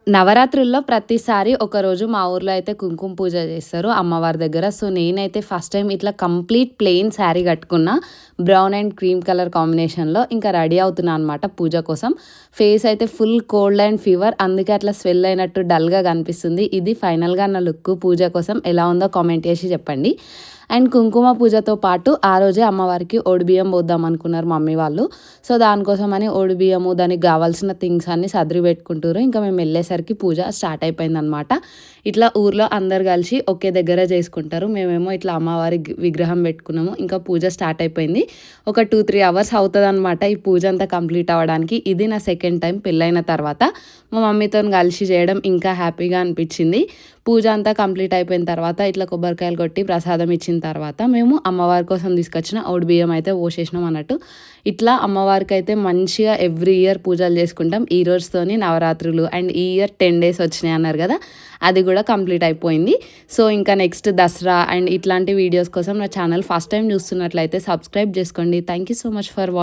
నవరాత్రుల్లో ప్రతిసారి ఒకరోజు మా ఊర్లో అయితే కుంకుమ పూజ చేస్తారు అమ్మవారి దగ్గర. సో, నేనైతే ఫస్ట్ టైం ఇట్లా కంప్లీట్ ప్లెయిన్ శారీ కట్టుకున్న. బ్రౌన్ అండ్ క్రీమ్ కలర్ కాంబినేషన్‌లో. ఇంకా రెడీ అవుతున్నా అనమాట పూజ కోసం. ఫేస్ అయితే ఫుల్ కోల్డ్ అండ్ ఫీవర్. అందుకే అట్లా స్వెల్ అయినట్టు డల్‌గా కనిపిస్తుంది. ఇది ఫైనల్‌గా నా లుక్ పూజ కోసం ఎలా ఉందో కామెంట్ చేసి చెప్పండి. అండ్ కుంకుమ పూజతో పాటు ఆ రోజే అమ్మవారికి ఒడిబియ్యం పోద్దాం అనుకున్నారు మమ్మీ వాళ్ళు. సో, దానికోసమని ఒడిబియ్యము, దానికి కావాల్సిన థింగ్స్ అన్నీ సర్ది పెట్టుకుంటుర్రు. ఇంకా మేము వెళ్ళేసరికి పూజ స్టార్ట్ అయిపోయిందనమాట. ఇట్లా ఊర్లో అందరు కలిసి ఒకే దగ్గర చేసుకుంటారు. మేమేమో ఇట్లా అమ్మవారి విగ్రహం పెట్టుకున్నాము. ఇంకా పూజ స్టార్ట్ అయిపోయింది. ఒక 2-3 అవర్స్ అవుతదనమాట ఈ పూజ అంతా కంప్లీట్ అవ్వడానికి. ఇది నా సెకండ్ టైం పెళ్ళైన తర్వాత మా మమ్మీతోని కలిసి చేయడం ఇంకా హ్యాపీగా అనిపించింది. పూజ అంతా కంప్లీట్ అయిపోయిన తర్వాత ఇట్లా కొబ్బరికాయలు కొట్టి ప్రసాదం ఇచ్చిన తర్వాత మేము అమ్మవారి కోసం తీసుకొచ్చిన బియ్యం అయితే పోసేసినాం అన్నట్టు. ఇట్లా అమ్మవారికి అయితే మంచిగా ఎవ్రీ ఇయర్ పూజలు చేసుకుంటాం. ఈ రోజుతోని నవరాత్రులు అండ్ ఈ ఇయర్ 10 డేస్ వచ్చినాయి అన్నారు కదా, అది కూడా కంప్లీట్ అయిపోయింది. సో, ఇంకా నెక్స్ట్ దసరా అండ్ ఇట్లాంటి వీడియోస్ కోసం నా ఛానల్ ఫస్ట్ టైం చూస్తున్నట్లయితే సబ్స్క్రైబ్ చేసుకోండి. Thank you so much for watching.